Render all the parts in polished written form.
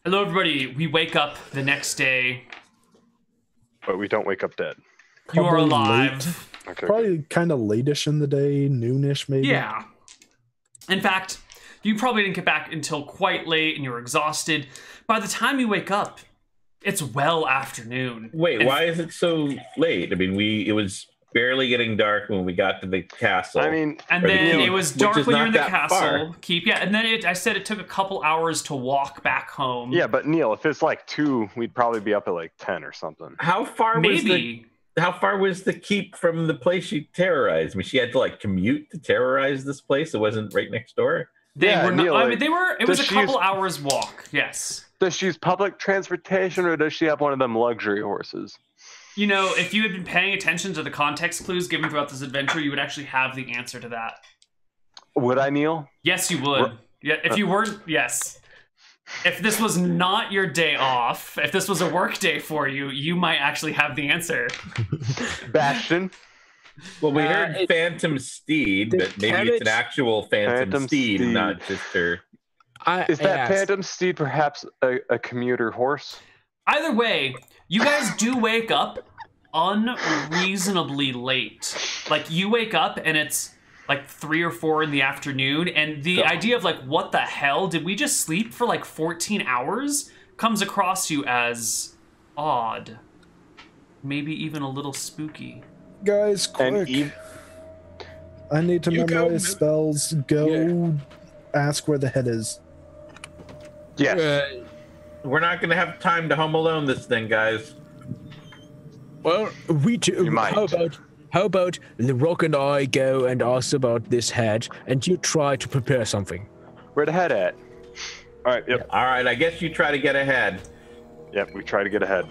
Hello, everybody. We wake up the next day. But we don't wake up dead. You are Probably alive. Okay. Probably kind of late-ish in the day, noonish maybe. Yeah. In fact, you probably didn't get back until quite late and you were exhausted. By the time you wake up, it's well afternoon. Wait, why is it so late? I mean, it was barely getting dark when we got to the castle. I mean, And then it was dark when you're in the castle. Far. And then I said it took a couple hours to walk back home. yeah, but Neal, if it's like 2, we'd probably be up at like 10 or something. How far Maybe. was the keep from the place she terrorized? I mean, she had to like commute to terrorize this place. It wasn't right next door. They Yeah, were not, Neal, I mean, they were. It was a does she couple use- hours walk. Yes. Does she use public transportation or does she have one of them luxury horses? You know, if you had been paying attention to the context clues given throughout this adventure, you would actually have the answer to that. Would I, Neal? Yes, you would. Yeah, if you weren't, yes. If this was not your day off, if this was a work day for you, you might actually have the answer. Bastian? Well, we heard Phantom Steed, but maybe it's an actual Phantom Steed, Steed. not just her. Is that Phantom Steed perhaps a commuter horse? Either way, you guys do wake up unreasonably late. Like, you wake up and it's like 3 or 4 in the afternoon, and the idea of like, what the hell, did we just sleep for like 14 hours? Comes across you as odd. Maybe even a little spooky. Guys, quick. I need to memorize spells. Go ask where the head is. Yes. We're not going to have time to home alone this thing, guys. Well, we do. You might. How about the Rock and I go and ask about this head, and you try to prepare something. Where the head at? All right, yep. All right, I guess you try to get ahead. Yep, we try to get ahead.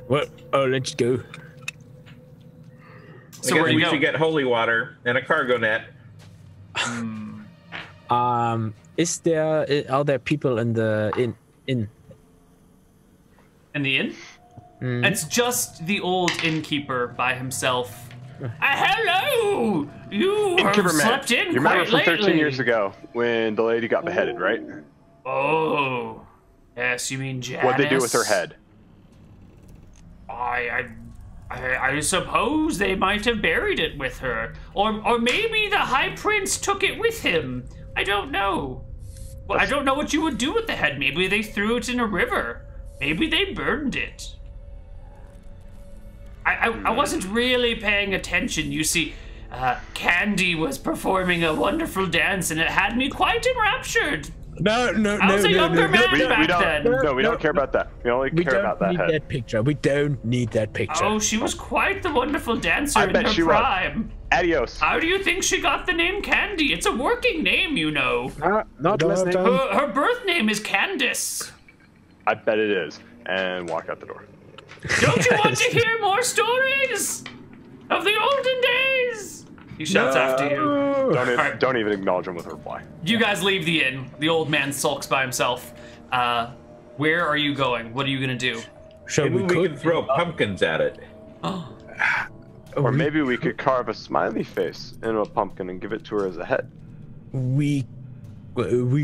Well, let's go. So I where guess do we you go? should get holy water and a cargo net. Are there people in the inn? In the inn? It's just the old innkeeper by himself. Hello! You Innkeeper have man. slept in You remember quite from 13 lately. years ago when the lady got beheaded, right? Oh, yes, you mean Janice? What'd they do with her head? I suppose they might have buried it with her. Or maybe the High Prince took it with him. I don't know. Well, I don't know what you would do with the head. Maybe they threw it in a river. Maybe they burned it. I wasn't really paying attention. You see, Candy was performing a wonderful dance, and it had me quite enraptured. No, I was a younger man We back don't. then. No, we don't care about that. We only we care about don't that need head. that picture. We don't need that picture. Oh, she was quite the wonderful dancer I in bet her she was. prime. Adios. How do you think she got the name Candy? It's a working name, you know. Not Don't have listening. time. Her birth name is Candace. I bet it is. And walk out the door. Don't you want to hear more stories of the olden days? He shouts after you. Don't even acknowledge him with a reply. You guys leave the inn. The old man sulks by himself. Where are you going? What are you gonna do? Maybe we could throw pumpkins at it. Or maybe we could carve a smiley face into a pumpkin and give it to her as a head. We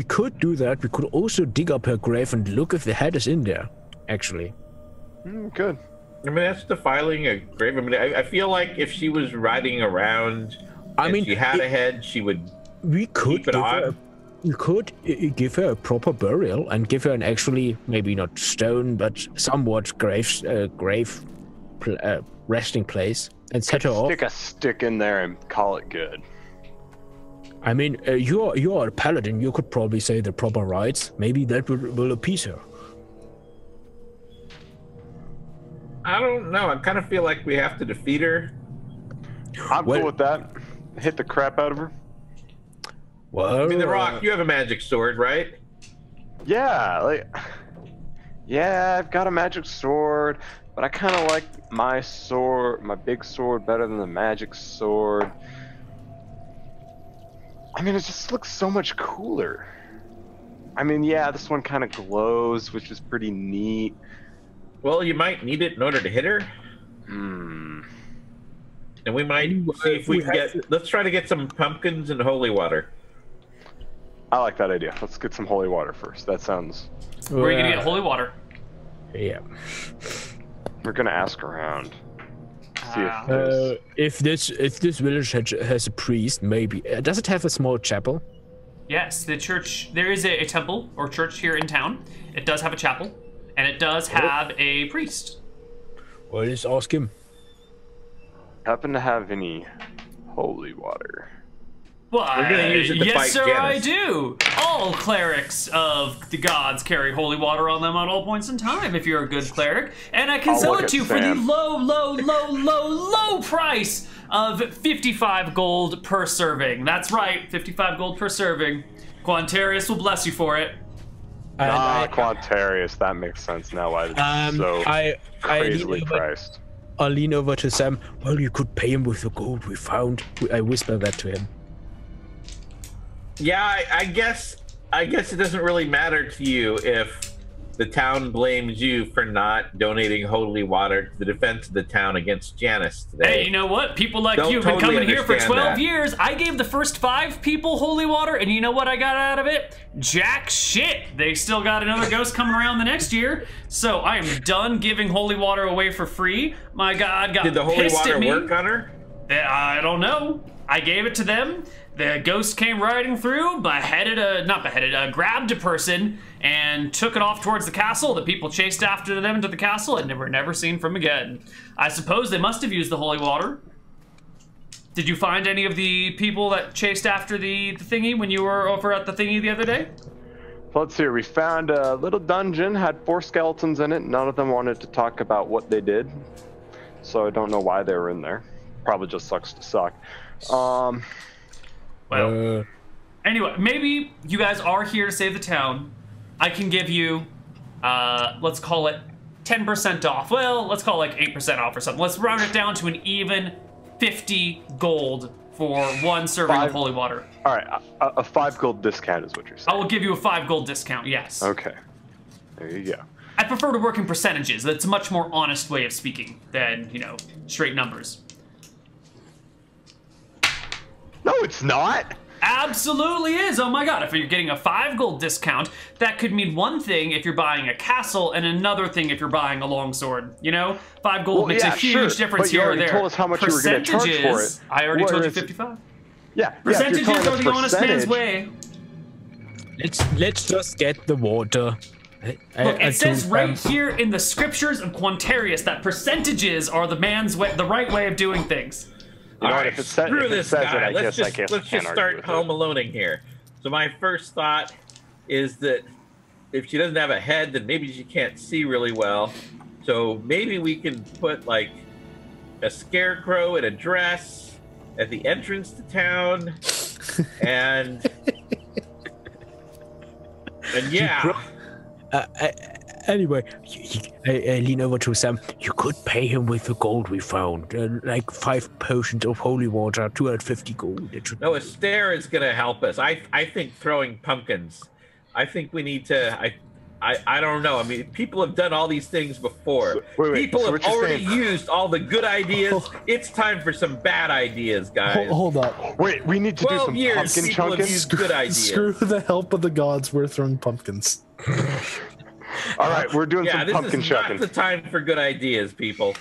could do that. We could also dig up her grave and look if the head is in there. Actually. Good. I mean, that's defiling a grave. I mean, I feel like if she was riding around and she had a head, she would We could keep it on. We could give her a proper burial and give her an actually maybe not stone but somewhat resting place and set her off. Stick a stick in there and call it good. I mean, you're a paladin. You could probably say the proper rites. Maybe that will appease her. I don't know. I kind of feel like we have to defeat her. I'm cool with that. Hit the crap out of her. Well, I mean, The Rock, you have a magic sword, right? Yeah, yeah, I've got a magic sword, but I kind of like my big sword, better than the magic sword. I mean, it just looks so much cooler. I mean, yeah, this one kind of glows, which is pretty neat. Well, you might need it in order to hit her. Hmm. And we might see if we can get... Let's try to get some pumpkins and holy water. I like that idea. Let's get some holy water first. That sounds... Where are you gonna get holy water? Yeah. We're gonna ask around. See if this village has a priest, maybe. Does it have a small chapel? Yes, the church. There is a temple or church here in town. It does have a chapel, and it does have a priest. Well, let's ask him. Happen to have any holy water? Well, We're gonna use it to yes, fight sir, Janus. I do. All clerics of the gods carry holy water on them at all points in time if you're a good cleric. And I can I'll sell look it at to you for the Sam. low price of 55 gold per serving. That's right, 55 gold per serving. Quantarius will bless you for it. Quantarius, that makes sense now why it's so crazily priced. I lean over to Sam. Well, you could pay him with the gold we found. I whisper that to him. Yeah, I guess it doesn't really matter to you if the town blames you for not donating holy water to the defense of the town against Janus today. Hey, you know what? People like Don't you have been totally coming here for understand 12 that. years. I gave the first 5 people holy water, and you know what I got out of it? Jack shit. They still got another ghost coming around the next year. So I am done giving holy water away for free. My God got Did the holy pissed water at me. work on her? I don't know. I gave it to them. The ghost came riding through, grabbed a person and took it off towards the castle. The people chased after them to the castle and were never seen from again. I suppose they must have used the holy water. Did you find any of the people that chased after the thingy when you were over at the thingy the other day? Let's see, we found a little dungeon, had 4 skeletons in it. None of them wanted to talk about what they did. So I don't know why they were in there. Probably just sucks to suck. Well, anyway, maybe you guys are here to save the town. I can give you, let's call it 10% off. Well, let's call it like 8% off or something. Let's round it down to an even 50 gold for 1 serving of holy water. All right, a 5 gold discount is what you're saying. I will give you a 5 gold discount, yes. Okay, there you go. I prefer to work in percentages. That's a much more honest way of speaking than, you know, straight numbers. No, it's not. Absolutely is. Oh my God, if you're getting a 5 gold discount, that could mean one thing if you're buying a castle and another thing if you're buying a longsword. You know, 5 gold makes a huge difference but you here or already there. told us how much you were going to charge for it. I already told you 55. Yeah, Percentages are the honest man's way. Let's just get the water. Look, it says right here in the scriptures of Quantarius that percentages are the right way of doing things. You know All what, right, if it says guy. it, Let's I guess just I can't start argue with home it. aloneing here. So my first thought is that if she doesn't have a head, then maybe she can't see really well. So maybe we can put like a scarecrow in a dress at the entrance to town, and yeah. Anyway, I lean over to Sam. You could pay him with the gold we found, like 5 potions of holy water, 250 gold. No, a stare is going to help us. I think throwing pumpkins. I think we need to. I don't know. I mean, people have done all these things before. People have already used all the good ideas. It's time for some bad ideas, guys. Hold up. Wait, we need to do some pumpkin people have chunking. used good ideas. Screw the help of the gods. We're throwing pumpkins. All right, we're doing some this pumpkin is chucking. not the time for good ideas, people.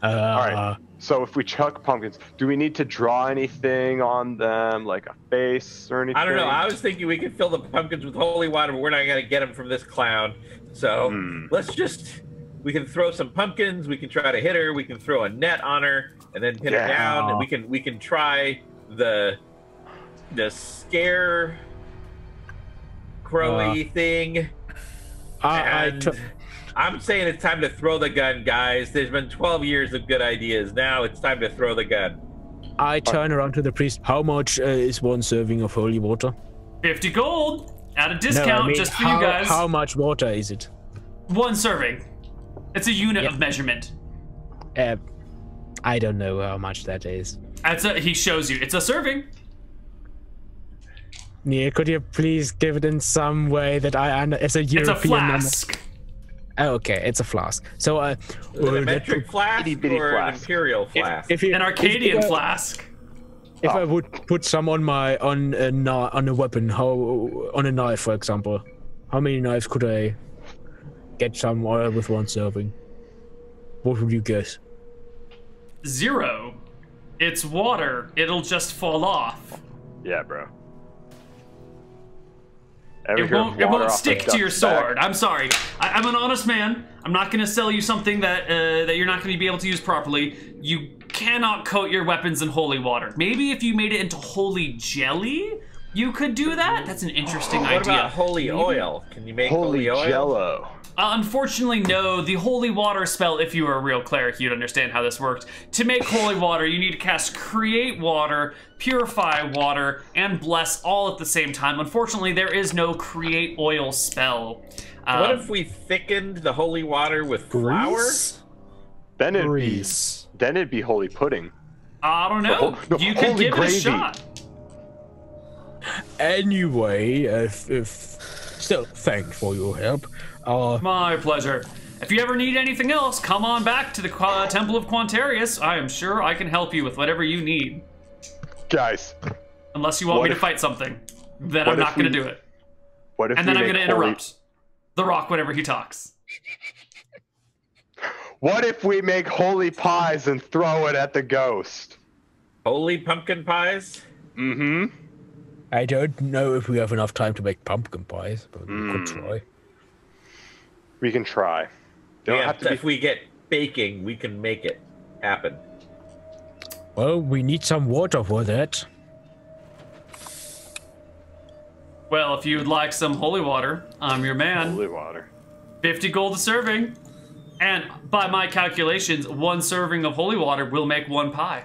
All right. So if we chuck pumpkins, do we need to draw anything on them, like a face or anything? I don't know. I was thinking we could fill the pumpkins with holy water, but we're not going to get them from this clown. So we can throw some pumpkins. We can try to hit her. We can throw a net on her and then pin her down. And we can try the scare crowy thing. I'm saying it's time to throw the gun, guys. There's been 12 years of good ideas. Now it's time to throw the gun. I turn around to the priest. How much is 1 serving of holy water? 50 gold at a discount, No, I mean, just for you guys. How much water is it? 1 serving. It's a unit of measurement. I don't know how much that is. He shows you. It's a serving. Neal, could you please give it in some way that I as a European? It's a flask. Oh, okay, it's a flask. So, is it a metric flask or an imperial flask? An Arcadian flask. if I would put some on a weapon, on a knife, for example, how many knives could I get some oil with one serving? What would you guess? 0. It's water. It'll just fall off. Yeah, bro. It won't stick to your sword. I'm sorry. I'm an honest man. I'm not going to sell you something that you're not going to be able to use properly. You cannot coat your weapons in holy water. Maybe if you made it into holy jelly, you could do that. That's an interesting idea. What about holy oil? Can you make holy oil? Jello. Unfortunately, no. The holy water spell, if you were a real cleric, you'd understand how this worked. To make holy water, you need to cast Create Water, Purify Water, and Bless all at the same time. Unfortunately, there is no Create Oil spell. What if we thickened the holy water with flour? Then it'd be holy pudding. I don't know. You could give it a shot. Anyway, still, thanks for your help. My pleasure. If you ever need anything else, come on back to the Temple of Quantarius. I am sure I can help you with whatever you need. Guys. Unless you want me to fight something. Then I'm not going to do it. And then I'm going to interrupt The Rock whenever he talks. What if we make holy pies and throw it at the ghost? Holy pumpkin pies? Mm-hmm. I don't know if we have enough time to make pumpkin pies, but we could try. We can try. If we get baking, we can make it happen. Well, we need some water for that. Well, if you'd like some holy water, I'm your man. Holy water. 50 gold a serving. And by my calculations, 1 serving of holy water will make 1 pie.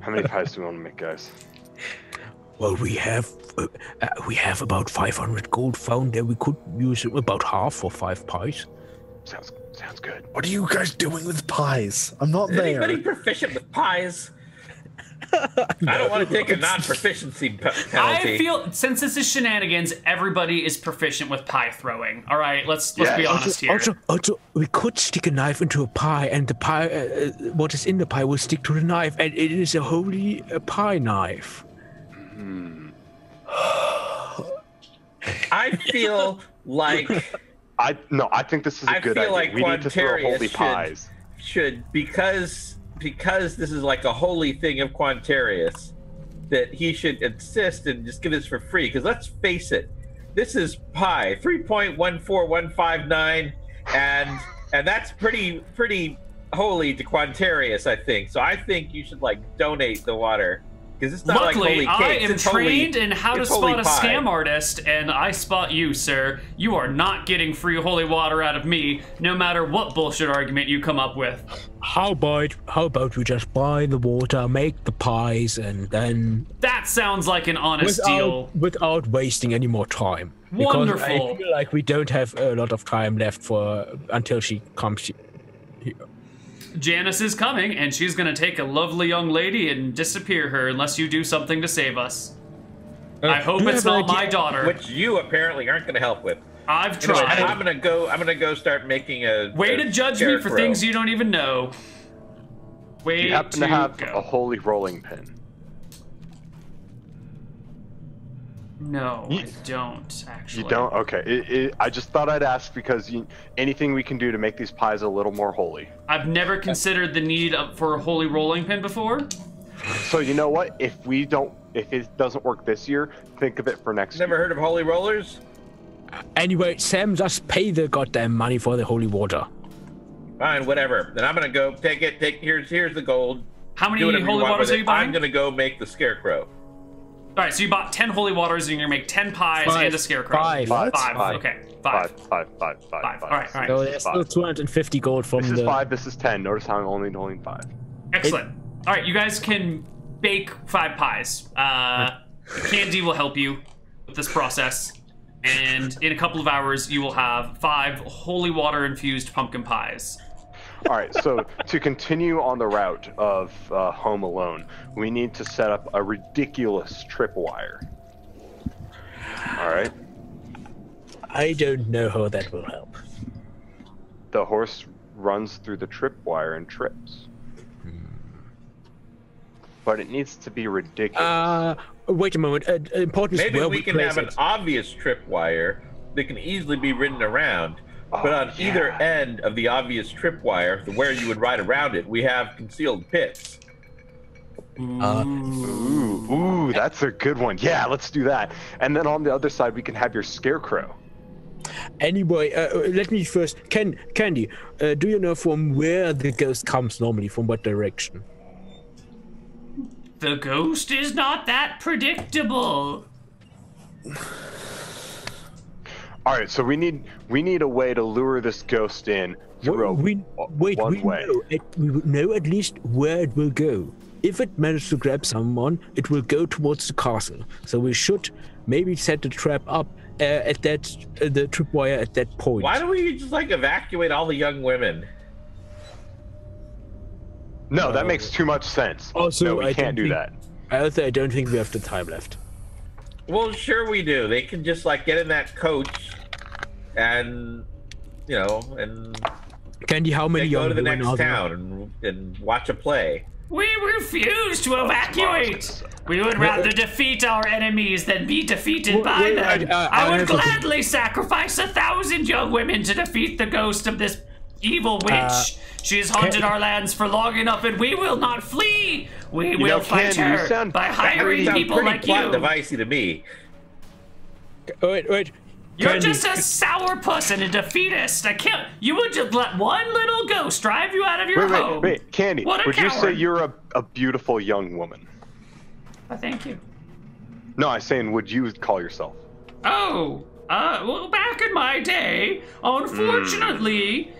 How many pies do we want to make, guys? Well, we have about 500 gold found there. We could use about half for 5 pies. Sounds good. What are you guys doing with pies? I'm not there. Anybody proficient with pies? I don't want to take a non-proficiency penalty. I feel, since this is Shenanigans, everybody is proficient with pie throwing. All right, let's be honest here. Also, we could stick a knife into a pie, and the pie, what is in the pie will stick to the knife, and it is a holy pie knife. I feel like I think this is a good idea. Like we need to throw holy pies. Should because this is like a holy thing of Quantarius, that he should insist and just give this for free. Because let's face it, this is pie 3.14159, and that's pretty holy to Quantarius, I think. So I think you should like donate the water. It's not Luckily, like holy cakes. I am trained in how to spot a scam artist, and I spot you, sir. You are not getting free holy water out of me, no matter what bullshit argument you come up with. How about we just buy the water, make the pies, and then... That sounds like an honest deal. Without wasting any more time. Wonderful. Because I feel like we don't have a lot of time left until she comes here. Janice is coming, and she's gonna take a lovely young lady and disappear her unless you do something to save us. I hope it's not my daughter. Which you apparently aren't gonna help with. I've tried. I'm gonna go start making a... Way to judge me for things you don't even know. Do you happen to have a holy rolling pin? No, I don't, actually. You don't? Okay. I just thought I'd ask because anything we can do to make these pies a little more holy. I've never considered the need for a holy rolling pin before. So you know what? If it doesn't work this year, think of it for next year. Never heard of holy rollers? Anyway, Sam, just pay the goddamn money for the holy water. Fine, whatever. Then I'm gonna go take it. Here's the gold. How many holy waters are you buying? I'm gonna go make the scarecrow. All right, so you bought 10 holy waters, and you're gonna make 10 pies and a scarecrow. Five. Okay, five. Five. All right. So there's still 250 gold from This is 5. This is 10. Notice how I'm only rolling 5. Excellent. All right, you guys can bake 5 pies. Candy will help you with this process, and in a couple of hours, you will have 5 holy water infused pumpkin pies. All right, so to continue on the route of Home Alone, we need to set up a ridiculous tripwire. All right? I don't know how that will help. The horse runs through the tripwire and trips. but it needs to be ridiculous. Wait a moment. Important is Maybe where we can have an it. obvious tripwire that can easily be ridden around. But on either end of the obvious tripwire, where you would ride around it, we have concealed pits. Ooh, that's a good one. Yeah, let's do that. And then on the other side, we can have your scarecrow. Anyway, let me first. Candy, do you know from where the ghost comes normally? From what direction? The ghost is not that predictable. All right, so we need a way to lure this ghost in through one way. We know at least where it will go. If it manages to grab someone, it will go towards the castle. So we should maybe set the trap up at the tripwire at that point. Why don't we just like evacuate all the young women? No, that makes too much sense. Also, no, we can't do that. I don't think we have the time left. Well, sure we do. They can just like get in that coach, and and Candy, how many go to the young next town and watch a play. We refuse to evacuate. We would rather defeat our enemies than be defeated by them. I would gladly sacrifice 1,000 young women to defeat the ghost of this evil witch. She has haunted our lands for long enough, and we will not flee. We will fight her by hiring people like you. Devicey to me. Wait. You're just a sourpuss and a defeatist. I can't. You would just let one little ghost drive you out of your home. Wait, Candy. Would you say you're a beautiful young woman? Thank you. No, I'm saying, would you call yourself? Oh, well, back in my day, unfortunately,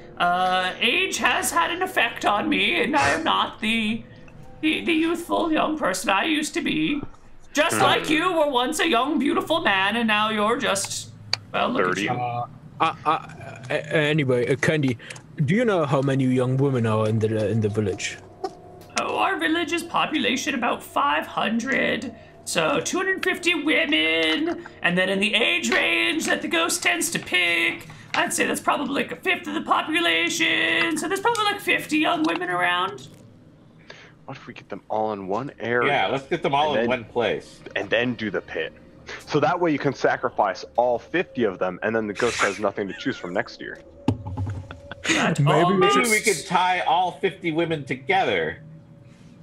age has had an effect on me, and I am not the youthful young person I used to be. Just like you were once a young, beautiful man, and now you're just, well, look 30. At you. Anyway, Candy, do you know how many young women are in the village? Oh, our village's population about 500. So 250 women, and then in the age range that the ghost tends to pick, I'd say that's probably like 1/5 of the population. So there's probably like 50 young women around. What if we get them all in one area? Yeah, let's get them all in one place. And then do the pit. So that way you can sacrifice all 50 of them, and then the ghost has nothing to choose from next year. Maybe we could tie all 50 women together.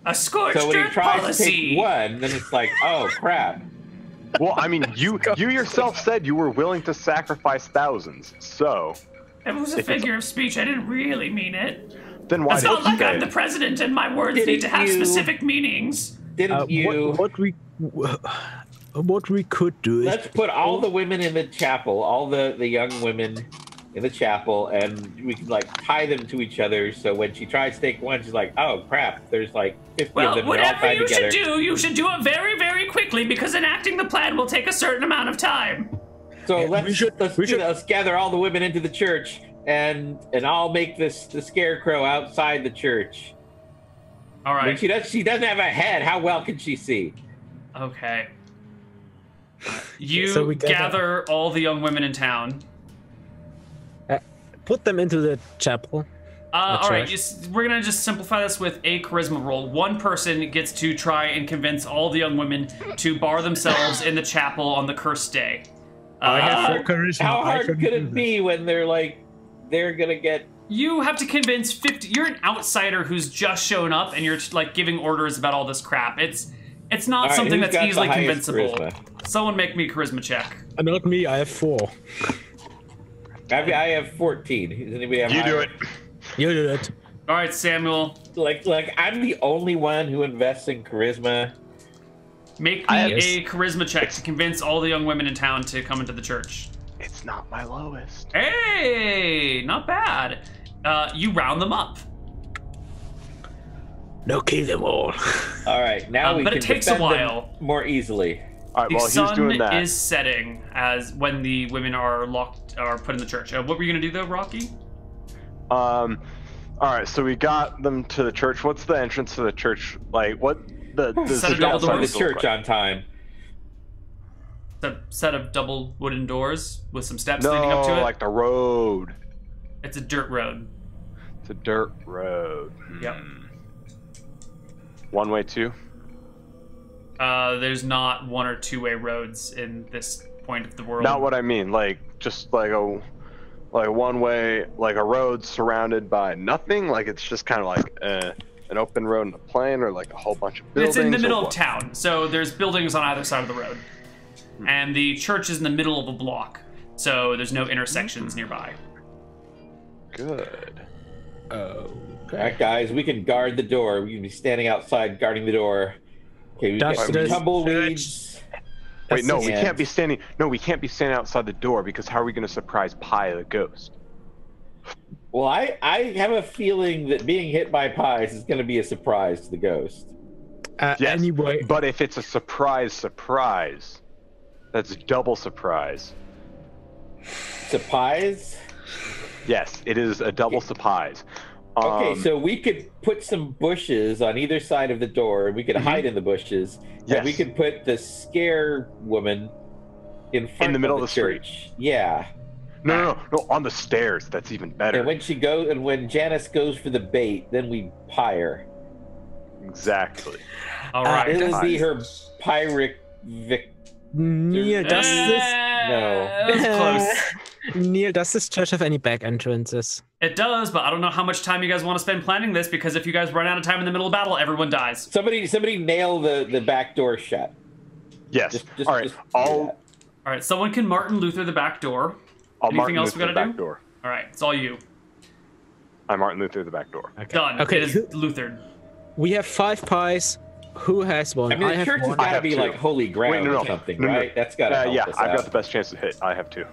A scorched earth policy. So when he tries to pick one, then it's like, oh crap. Well, I mean, you yourself said you were willing to sacrifice thousands, so... It was a figure of speech. I didn't really mean it. Then why it's not like I'm the president and my words need to have specific meanings. Didn't you... What we could do is... Let's put all the women in the chapel, all the young women in the chapel, and we can like tie them to each other, so when she tries to take one, she's like, oh crap, there's like 50 of them all tied together. Whatever you should do it very, very quickly, because enacting the plan will take a certain amount of time. So let's gather all the women into the church, and I'll make the scarecrow outside the church. All right. When she doesn't have a head, how well can she see? Okay. You gather all the young women in town. Put them into the chapel. All right, we're going to just simplify this with a charisma roll. One person gets to try and convince all the young women to bar themselves in the chapel on the cursed day. How hard could it be when they're going to get... You have to convince 50... You're an outsider who's just shown up, and you're like giving orders about all this crap. It's not something that's easily convincible. Charisma? Someone make me a charisma check. Not me, I have 4. I have 14. Does anybody have You do it. You do it. All right, Samuel. Like I'm the only one who invests in charisma. Make me a charisma check to convince all the young women in town to come into the church. It's not my lowest. Hey, not bad. You round them up. No, kill them all. All right, now we but can it takes a while. them more easily. All right, the while he's doing that, sun is setting as when the women are put in the church. What were you gonna do though, Rocky? All right, so we got them to the church. What's the entrance to the church like? What the church on time? A set of double wooden doors with some steps leading up to it. No, like the road. It's a dirt road. It's a dirt road. Yep. One way too. There's not one or two-way roads in this point of the world. Not what I mean. Like just like a one way, like a road surrounded by nothing. Like it's just kind of like an open road and a plain, or like a whole bunch of buildings. It's in the middle of town, so there's buildings on either side of the road, and the church is in the middle of a block, so there's no intersections nearby. Good. All right, guys, we can guard the door. We can be standing outside guarding the door. Okay, we've got some tumbleweeds. Wait, no, we can't be standing. No, we can't be standing outside the door because how are we going to surprise Pie the ghost? Well, I have a feeling that being hit by pies is going to be a surprise to the ghost. Yes, anyway, but if it's a surprise, that's double surprise. Surprise? Yes, it is a double surprise. Okay, so we could put some bushes on either side of the door, and we could hide in the bushes. Yes. And we could put the scare woman in front in the middle of the street. Yeah. No, on the stairs. That's even better. And when Janice goes for the bait, then we pie her. Exactly. All right. It'll be her pirate Neal, does this? No. That's close. Neal, does this church have any back entrances? It does, but I don't know how much time you guys want to spend planning this, because if you guys run out of time in the middle of battle, everyone dies. Somebody nail the back door shut. Yes. All right. All right. Someone can Martin Luther the back door. Anything else we gotta do? Door. All right. It's all you. I Martin Luther the back door. Okay. Done. Okay. It is Luthered. We have 5 pies. Who has one? I mean, the church has got to be like holy ground or something, right? That's got to help yeah, us I've out. got the best chance to hit. I have 2.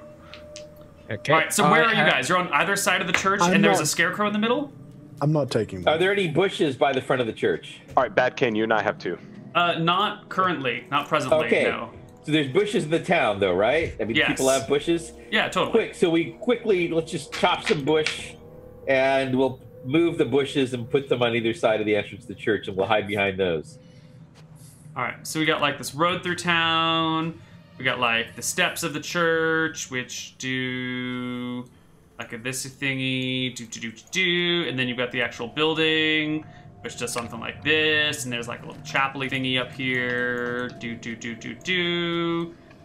Okay. All right. So where are you guys? You're on either side of the church, and there's a scarecrow in the middle. I'm not taking one. Are there any bushes by the front of the church? All right, Bad Kane, you and I have 2. Not currently. Not presently. Okay. No. So there's bushes in the town, though, right? I mean, Yes. people have bushes. Yeah. Totally. So let's just chop some bush, and we'll move the bushes and put them on either side of the entrance to the church, and we'll hide behind those. All right. So we got like this road through town. We got like the steps of the church, which do like a this thingy, do, and then you've got the actual building, which does something like this, and there's like a little chapel-y thingy up here, do,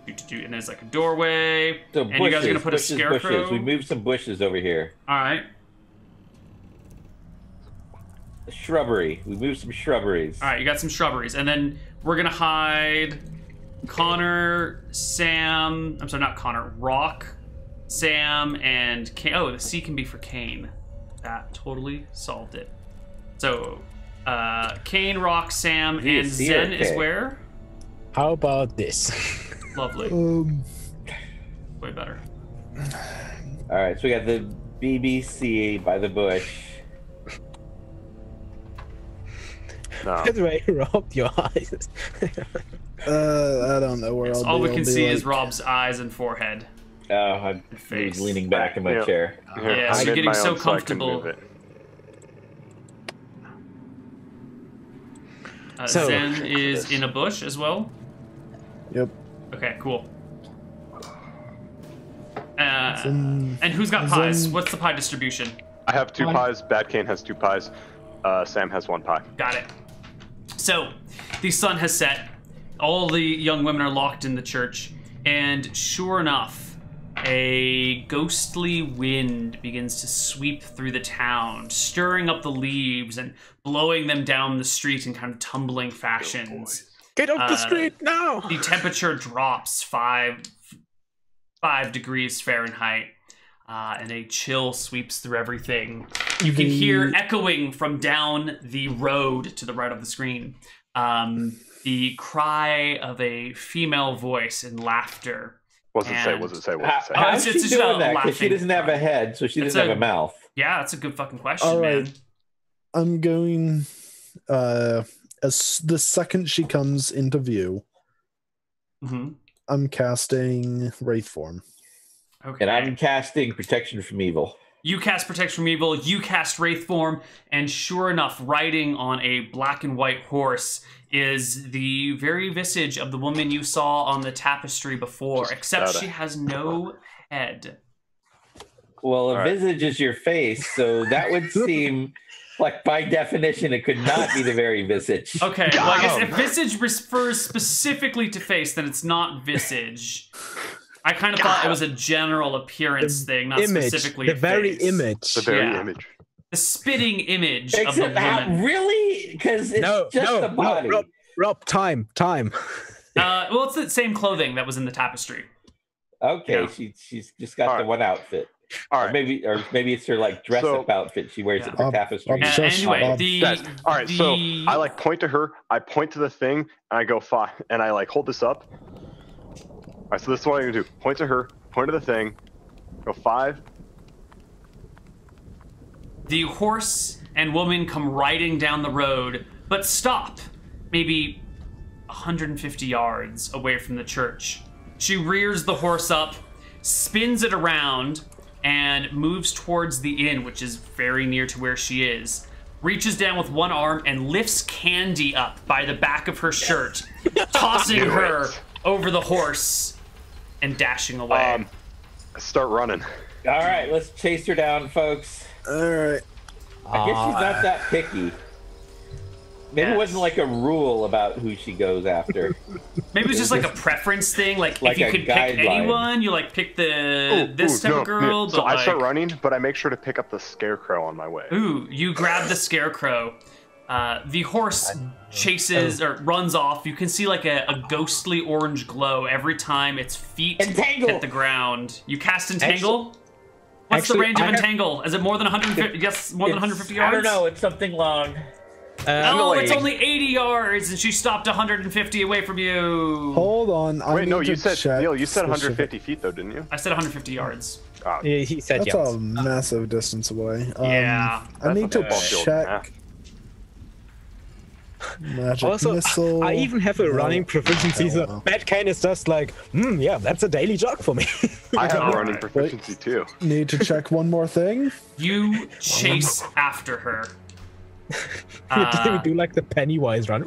and there's like a doorway. So and you guys are gonna put a scarecrow. Bushes. We moved some bushes over here. All right. A shrubbery. We moved some shrubberies. All right. You got some shrubberies, and then we're gonna hide Connar, Sam. I'm sorry, not Connar. Rock, Sam, and Kane. Oh, the C can be for Kane. That totally solved it. So, Kane, Rock, Sam, and Zen is where? How about this? Lovely. Way better. All right, so we got the BBC by the bush. No. By the way, Rob, your eyes. I don't know where I'll be. All we can see like... is Rob's eyes and forehead. Oh, I'm leaning back in my chair. Yeah, so you're getting so comfortable. Zen is in a bush as well. Yep. Okay, cool. And who's got pies? What's the pie distribution? I have 2 pies. Bad Kane has 2 pies. Sam has 1 pie. Got it. So, the sun has set. All the young women are locked in the church, and sure enough, a ghostly wind begins to sweep through the town, stirring up the leaves and blowing them down the street in kind of tumbling fashions. Get off the street now! The temperature drops 5 degrees Fahrenheit, and a chill sweeps through everything. You can hear echoing from down the road to the right of the screen, the cry of a female voice in laughter. What does it say? How's she doing that? Because she doesn't have a head, so she doesn't have a mouth. Yeah, that's a good fucking question, All right. man. I'm going, as the second she comes into view, I'm casting Wraith Form. Okay. And I'm casting Protection from Evil. You cast Protection from Evil, you cast Wraith Form, and sure enough, riding on a black and white horse is the very visage of the woman you saw on the tapestry before, except she has no head. Well, a visage is your face, so that would seem Like, by definition, it could not be the very visage. Okay, well, I guess if visage refers specifically to face, then it's not visage. I kind of thought it was a general appearance thing, not specifically the a very face. image. The very image. The spitting image of the Except how, woman. really? Because it's just the body. Rob, time. Well, it's the same clothing that was in the tapestry. Okay, she's just got the one outfit. All right. Or maybe it's her like dress-up outfit she wears at the tapestry. Anyway, all right. So I like point to her. I point to the thing, and I go 5, and I like hold this up. All right. So this is what I'm gonna do. Point to her. Point to the thing. Go 5. The horse and woman come riding down the road, but stop, maybe 150 yards away from the church. She rears the horse up, spins it around, and moves towards the inn, which is very near to where she is. Reaches down with one arm and lifts Candy up by the back of her shirt, tossing her over the horse and dashing away. Start running. All right, let's chase her down, folks. All right. I guess she's not that picky. Maybe it wasn't like a rule about who she goes after. Maybe it's just like a preference thing. Like if you could pick anyone, you like pick this type of girl. But so I start running, but I make sure to pick up the scarecrow on my way. Ooh, you grab the scarecrow. The horse chases or runs off. You can see like a ghostly orange glow every time its feet hit the ground. You cast Entangle. What's the range of Entangle? Is it more than 150? Yes, more than 150 yards? I don't know. It's something long. It's only 80 yards, and she stopped 150 away from you. Hold on. Wait, no, you said, Neal, you said 150 feet, though, didn't you? I said 150 yards. Yeah, he said That's a massive distance away. Yeah. I need to check. Magic missile. I even have a running proficiency, so that kind is just like, yeah, that's a daily jog for me. I have a running proficiency, too. Need to check one more thing. You chase after her. We do like the Pennywise run.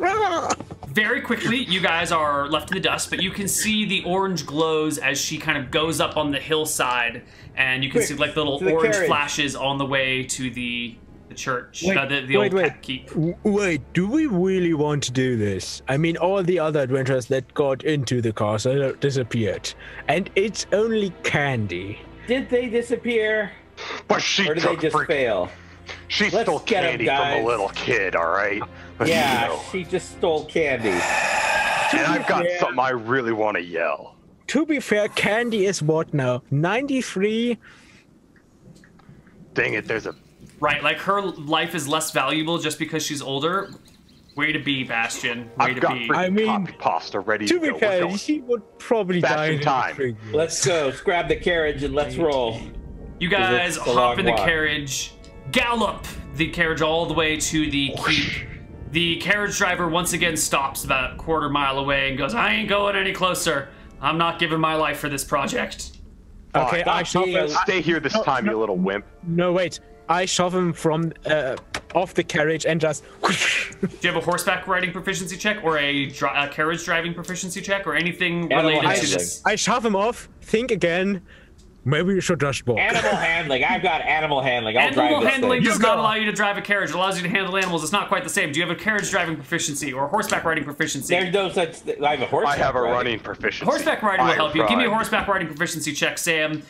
Very quickly, you guys are left in the dust, but you can see the orange glows as she kind of goes up on the hillside, and you can see like little orange flashes on the way to the church, the old keep. Wait, do we really want to do this? I mean, all the other adventurers that got into the castle disappeared, and it's only Candy. Did they disappear? But she or did they just fail? She stole candy from a little kid, all right? Yeah, she just stole candy. And I've got something I really want to yell. To be fair, Candy is what now? 93? Dang it, there's a... Right, like her life is less valuable just because she's older. Way to be, Bastian. Way to be. I mean, pasta ready to be fair, she would probably die in time. Let's go. Let's grab the carriage and let's roll. You guys hop in the carriage, gallop the carriage all the way to the keep. The carriage driver once again stops about a quarter mile away and goes, I ain't going any closer. I'm not giving my life for this project. Okay, stay here this time, you little wimp. No, wait. I shove him from off the carriage and just... Do you have a horseback riding proficiency check or a carriage driving proficiency check or anything related to this? I shove him off, think again. Maybe you should just walk. Animal handling. I've got animal handling. I'll drive this thing. Animal handling does not allow you to drive a carriage. It allows you to handle animals. It's not quite the same. Do you have a carriage driving proficiency or a horseback riding proficiency? There's no such... I have a horseback I have a running proficiency. Horseback riding will help you. Give me a horseback riding proficiency check, Sam.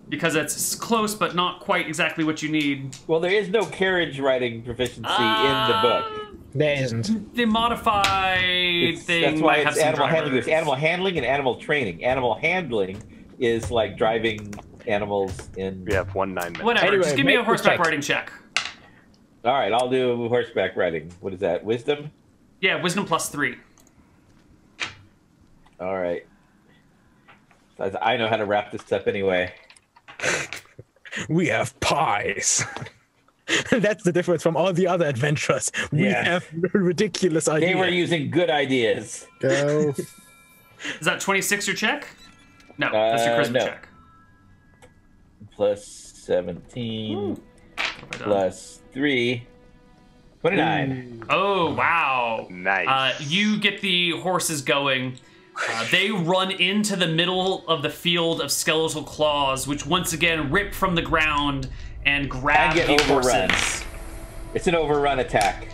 Because it's close, but not quite exactly what you need. Well, there is no carriage riding proficiency in the book. There isn't. The modified thing. That's why it's animal handling. There's animal handling and animal training. Animal handling is like driving animals in... We have 9 minutes. Whatever, anyway, just give me a horseback riding check. All right, I'll do horseback riding. What is that, wisdom? Yeah, wisdom +3. All right. I know how to wrap this up anyway. We have pies. That's the difference from all the other adventurers. We have ridiculous ideas. They were using good ideas. Go. Is that 26 your check? No, that's your charisma check. Plus 17. Plus 3. 29. Oh, wow. Nice. You get the horses going. They run into the middle of the field of skeletal claws, which once again rip from the ground and grab the horses. It's an overrun attack.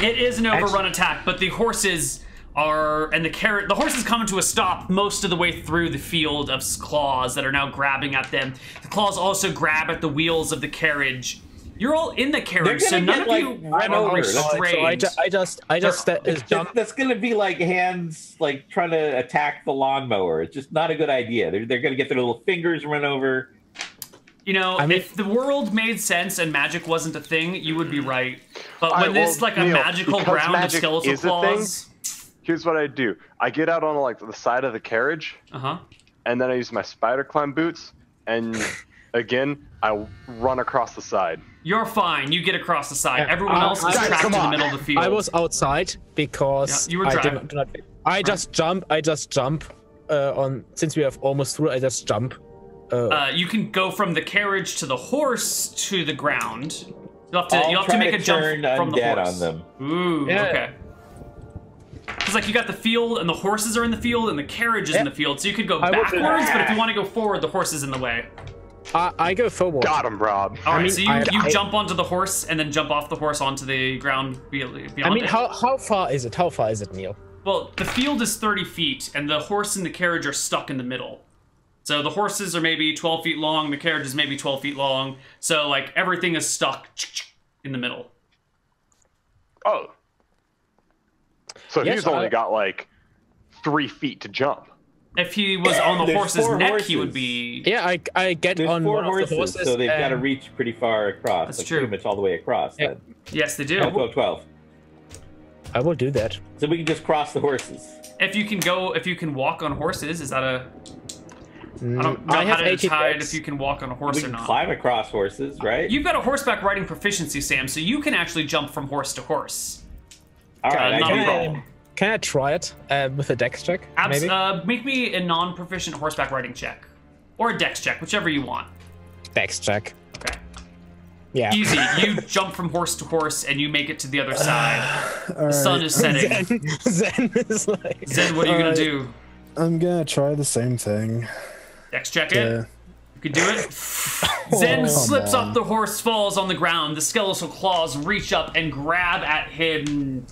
It is an overrun attack, but the horses are, and the horses come to a stop most of the way through the field of claws that are now grabbing at them. The claws also grab at the wheels of the carriage. You're all in the carriage, so none of you are restrained. So I just jump. That's going to be like hands like trying to attack the lawnmower. It's just not a good idea. They're going to get their little fingers run over. You know, if the world made sense and magic wasn't a thing, you would be right. But when there's like a Neal, magical ground of skeletal claws... Here's what I do. I get out on like the side of the carriage, and then I use my spider climb boots, and again, I run across the side. You're fine. You get across the side. Everyone else is trapped in the middle of the field. I was outside because you were driving. I just jump. On since we have almost through. I just jump. You can go from the carriage to the horse to the ground. You'll have to make a jump from the horse. On them. Ooh, okay. Because like you got the field and the horses are in the field and the carriage is in the field, so you could go backwards. But if you want to go forward, the horse is in the way. I go forward. Got him, Rob. All right, so you jump onto the horse and then jump off the horse onto the ground beyond it. How far is it? How far is it, Neal? Well, the field is 30 feet, and the horse and the carriage are stuck in the middle. So the horses are maybe 12 feet long, the carriage is maybe 12 feet long. So like everything is stuck in the middle. Oh. So he's only got like 3 feet to jump. If he was on the horse's neck, he would be... Yeah, I get on one of the horses. So they've got to reach pretty far across. That's like true. Pretty much all the way across. Yeah. Then. Yes, they do. 12. I will do that. So we can just cross the horses. If you can walk on horses, is that a... I don't know I how have to decide 86. if you can walk on a horse We or can not. climb across horses, right? You've got a horseback riding proficiency, Sam, so you can actually jump from horse to horse. All right, not a I problem. Can I try it with a dex check? Maybe? Make me a non-proficient horseback riding check. Or a dex check, whichever you want. Dex check. Okay. Yeah. Easy. You jump from horse to horse and you make it to the other side. The sun is setting. Zen is like... Zen, what are you going to do? I'm gonna try the same thing. Dex check it. You can do it. Zen slips off the horse, falls on the ground. The skeletal claws reach up and grab at him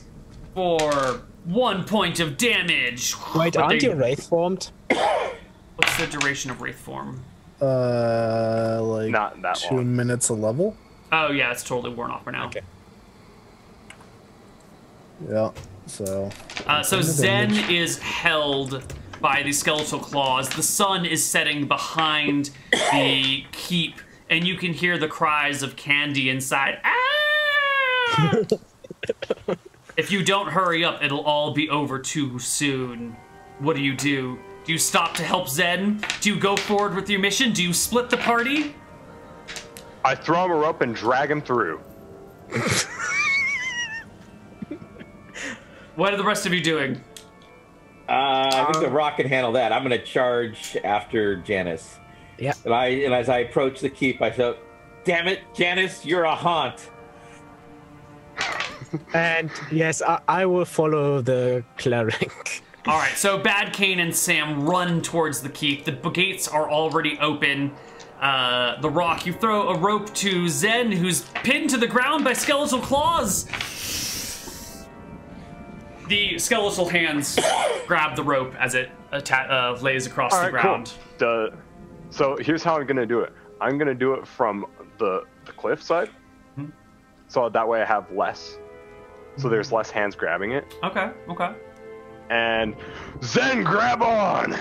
for 1 point of damage. Wait, aren't you wraith formed? What's the duration of wraith form? Like not that 2 long. minutes a level. Oh yeah, it's totally worn off for now. Okay. Yeah. So. So Zen is held by the skeletal claws. The sun is setting behind the keep, and you can hear the cries of Candy inside. Ah! If you don't hurry up, it'll all be over too soon. What do? Do you stop to help Zen? Do you go forward with your mission? Do you split the party? I throw him a rope and drag him through. What are the rest of you doing? I think the rock can handle that. I'm going to charge after Janice. Yeah. And as I approach the keep, I say, "Damn it, Janice, you're a haunt." And yes, I will follow the cleric. All right, so Bad Cane and Sam run towards the keep. The gates are already open. The rock, you throw a rope to Zen, who's pinned to the ground by skeletal claws. The skeletal hands grab the rope as it lays across the ground. Cool. So here's how I'm gonna do it. I'm gonna do it from the cliff side, so that way I have less. So there's less hands grabbing it. Okay. And Zen, grab on!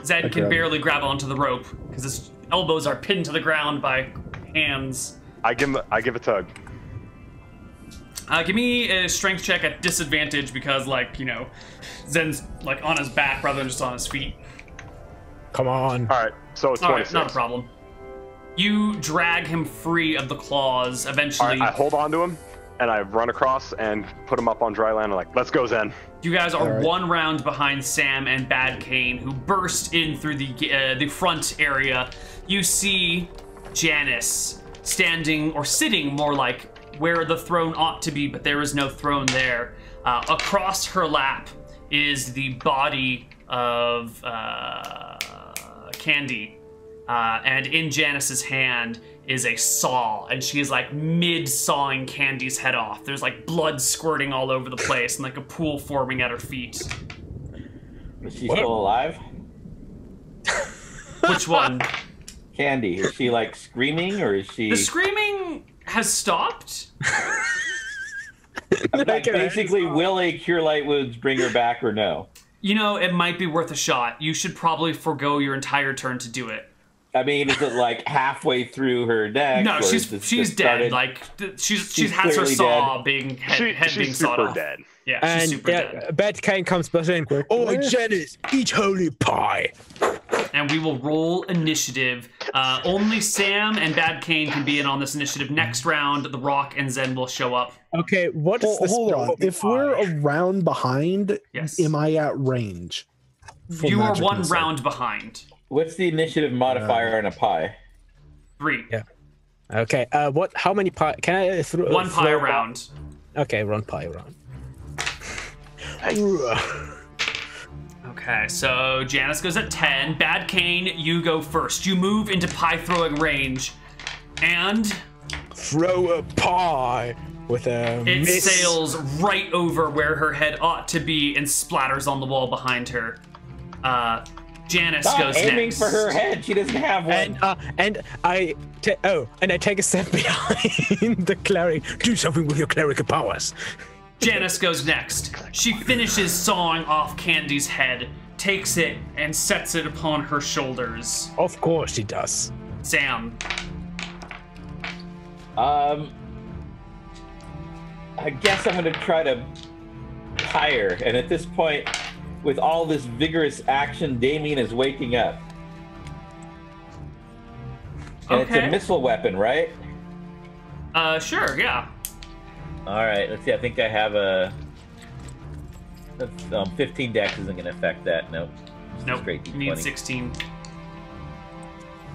Zen can barely grab onto the rope because his elbows are pinned to the ground by hands. I give a tug. Give me a strength check at disadvantage because, like, you know, Zen's like on his back rather than just on his feet. Come on. All right, so it's 26. All right, not a problem. You drag him free of the claws. Eventually, All right, I hold on to him and I run across and put him up on dry land. I'm like, let's go, Zen. You guys are one round behind Sam and Bad Cane, who burst in through the front area. You see Janice standing, or sitting more like, where the throne ought to be, but there is no throne there. Across her lap is the body of Candy. And in Janice's hand is a saw, and she is like mid-sawing Candy's head off. There's like blood squirting all over the place and like a pool forming at her feet. Is she still alive? Which one? Candy. Is she like screaming, or is she... The screaming has stopped. Like, basically, will a Cure Light Wounds bring her back or no? You know, it might be worth a shot. You should probably forego your entire turn to do it. I mean, is it like halfway through her deck? No, she's dead. Like she has her saw dead. Being head being sawed off. Dead. Yeah, she's And super dead. Bad Kane comes back in. Oh, Janice, eat holy pie. And we will roll initiative. Only Sam and Bad Kane can be in on this initiative. Next round, The Rock and Zen will show up. Okay, what is this? Hold on. If we're a round behind, Yes. am I at range? You are magic one missile? round behind. What's the initiative modifier on a pie? 3. Yeah. Okay. What? How many pie? Can I throw One pie a round. Okay, one pie around. Okay, so Janice goes at 10. Bad Kane, you go first. You move into pie throwing range, and Throw a pie with a it miss. sails right over where her head ought to be and splatters on the wall behind her. Janice Stop goes aiming next. for her head. She doesn't have one. And I take a step behind the cleric. Do something with your cleric powers. Janice goes next. She finishes sawing off Candy's head, takes it, and sets it upon her shoulders. Of course she does. Sam. I guess I'm gonna try to hire, and at this point, with all this vigorous action, Damien is waking up. And it's a missile weapon, right? Sure, yeah. Alright, let's see, I think I have a... 15 dex isn't gonna affect that, nope. Nope, Straight you need D20. 16.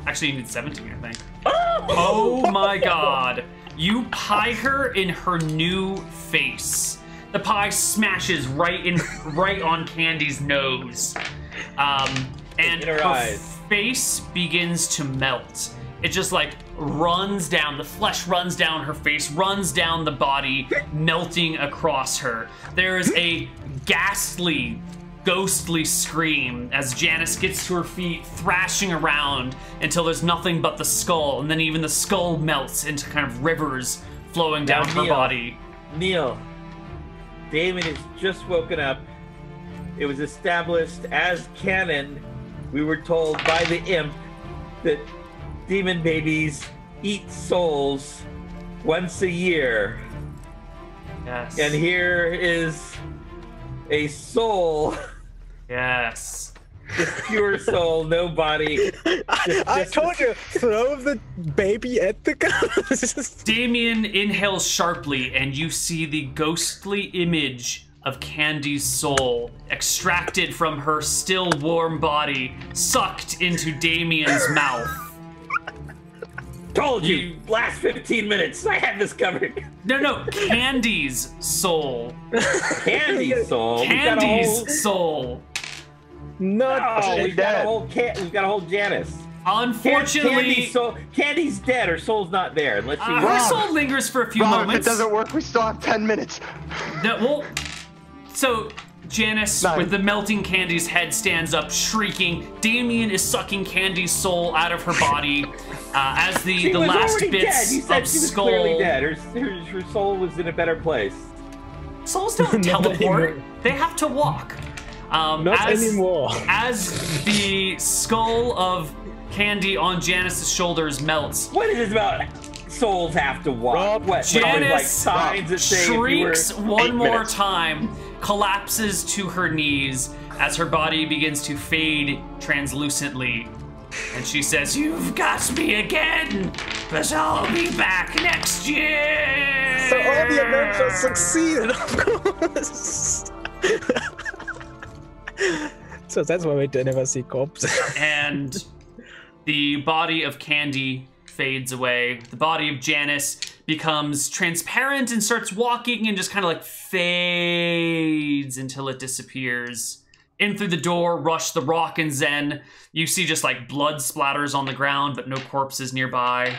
Actually, you need 17, I think. Oh my god. You pie her in her new face. The pie smashes right on Candy's nose. And In her eyes. face begins to melt. It just like runs down, the flesh runs down her face, runs down the body, melting across her. There is a ghastly, ghostly scream as Janice gets to her feet, thrashing around until there's nothing but the skull, and then even the skull melts into kind of rivers flowing down her body. Neal, Damien has just woken up. It was established as canon. We were told by the imp that demon babies eat souls once a year. Yes. And here is a soul. Yes. Just pure soul, no body. I told you, throw the baby at the gun. Damien inhales sharply, and you see the ghostly image of Candy's soul extracted from her still warm body, sucked into Damien's mouth. Told you, last 15 minutes, I had this covered. No, Candy's soul. Candy's soul. Candy's soul. Not Oh, we've got a whole Janice. Unfortunately, Candy's dead. Her soul's not there. Unless she her soul lingers for a few Rob, if moments. it doesn't work, we still have 10 minutes. So Janice, with the melting Candy's head, stands up, shrieking. Damien is sucking Candy's soul out of her body as the last bits You said of she was skull. clearly dead. Her soul was in a better place. Souls don't teleport; they have to walk. Not anymore. As the skull of Candy on Janice's shoulders melts, What is this about? Souls have to walk. Rob, What? Janice like signs that say if you were shrieks one 8 more minutes. time, collapses to her knees as her body begins to fade translucently. And she says, "You've got me again, but I'll be back next year." So all the adventures succeeded, of course. So that's why we never see corpses. And the body of Candy fades away. The body of Janice becomes transparent and starts walking and just kind of like fades until it disappears. In through the door rush the Rock and Zen. You see just like blood splatters on the ground, but no corpses nearby.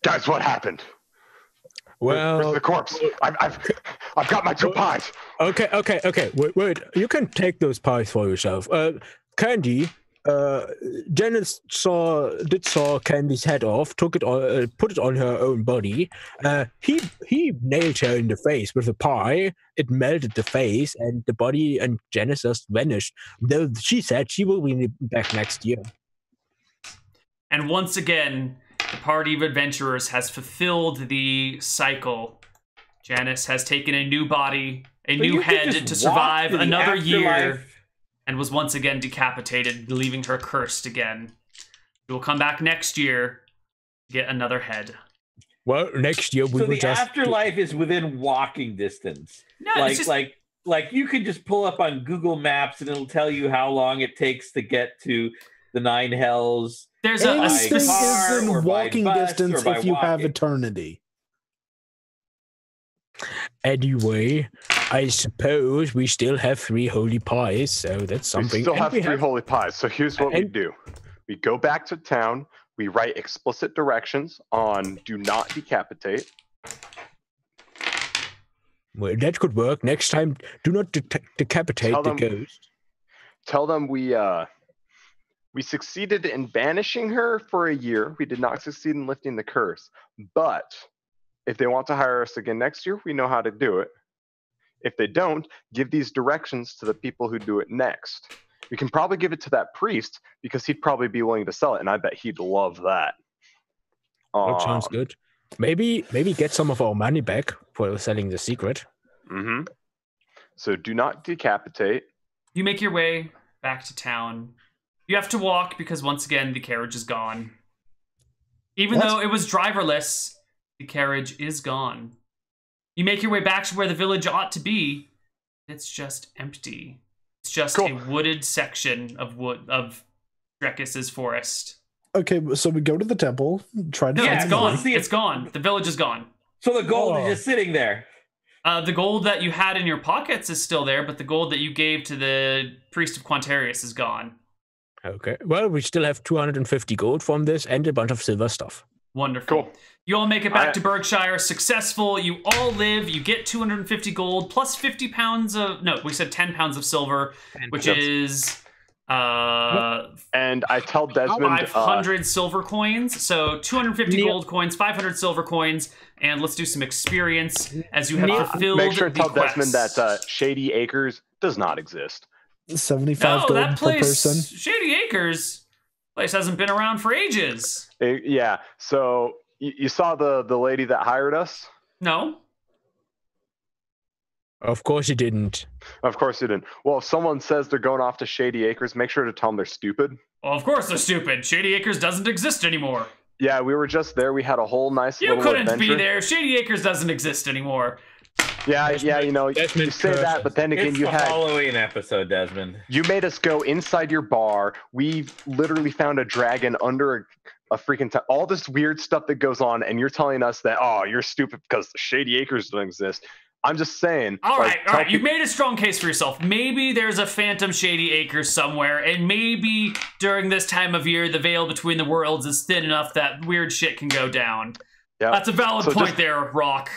Guys, what happened? Well, where's the corpse? I've got my 2 pies. Okay. Wait. You can take those pies for yourself. Candy. Janice saw Candy's head off, took it on, put it on her own body. He nailed her in the face with a pie. It melted the face, and the body and Janice just vanished. Though she said she will be back next year. And once again, the party of adventurers has fulfilled the cycle. Janice has taken a new body, a new head to survive another year, and was once again decapitated, leaving her cursed again. She will come back next year to get another head. Well, next year we will just... So the afterlife is within walking distance. No, like, it's just... like you can just pull up on Google Maps and it'll tell you how long it takes to get to the 9 hells. There's a Anything is in walking distance if you have eternity. Anyway, I suppose we still have 3 holy pies, so that's something. We still have 3 holy pies, so here's what we do. We go back to town, we write explicit directions on do not decapitate. Well, that could work. Next time, do not decapitate the ghost. Tell them we succeeded in banishing her for a year. We did not succeed in lifting the curse. But if they want to hire us again next year, we know how to do it. If they don't, give these directions to the people who do it next. We can probably give it to that priest because he'd probably be willing to sell it, and I bet he'd love that. That sounds good. Maybe get some of our money back for selling the secret. Mm-hmm. So do not decapitate. You make your way back to town. You have to walk because once again the carriage is gone. Even though it was driverless, the carriage is gone. You make your way back to where the village ought to be. It's just empty. It's just a wooded section of Drekis's forest. Okay, so we go to the temple, try to... No, it's gone. It's gone. The village is gone. So the gold is just sitting there. The gold that you had in your pockets is still there, but the gold that you gave to the priest of Quantarius is gone. Okay. Well, we still have 250 gold from this and a bunch of silver stuff. Wonderful. Cool. You all make it back to Berkshire, successful. You all live. You get 250 gold plus 50 pounds of... No, we said 10 pounds of silver, which is... and I tell Desmond... 500 silver coins. So 250 gold coins, 500 silver coins, and let's do some experience as you have fulfilled Make sure to tell quest. Desmond that Shady Acres does not exist. 75 gold that place, per person. Shady Acres, place hasn't been around for ages. Yeah, so you saw the lady that hired us? No. Of course you didn't. Of course you didn't. Well, if someone says they're going off to Shady Acres, make sure to tell them they're stupid. Well, of course they're stupid. Shady Acres doesn't exist anymore. Yeah, we were just there. We had a whole nice little adventure. You couldn't be there. Shady Acres doesn't exist anymore. Yeah, you know, you say that, but then again, it's you the had Halloween episode, Desmond. You made us go inside your bar. We literally found a dragon under a freaking all this weird stuff that goes on, and you're telling us that you're stupid because the Shady Acres don't exist. I'm just saying. All right. You've made a strong case for yourself. Maybe there's a phantom Shady Acres somewhere, and maybe during this time of year, the veil between the worlds is thin enough that weird shit can go down. Yeah, that's a valid point there, Rock.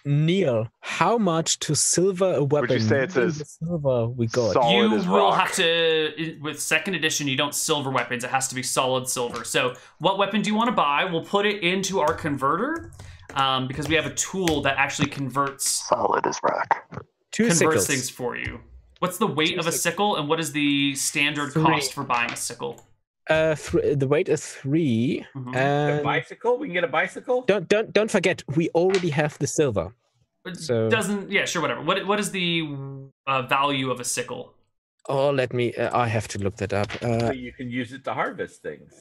Neal, how much to silver a weapon? Would you say it's as silver we got? You will have to, with second edition, you don't silver weapons. It has to be solid silver. So what weapon do you want to buy? We'll put it into our converter because we have a tool that actually converts solid as rock. Converts things for you. What's the weight of a sickle, and what is the standard cost for buying a sickle? The weight is 3. Mm-hmm. A bicycle? We can get a bicycle? Don't forget, we already have the silver. So sure, whatever. What is the value of a sickle? Oh, let me. I have to look that up. So you can use it to harvest things.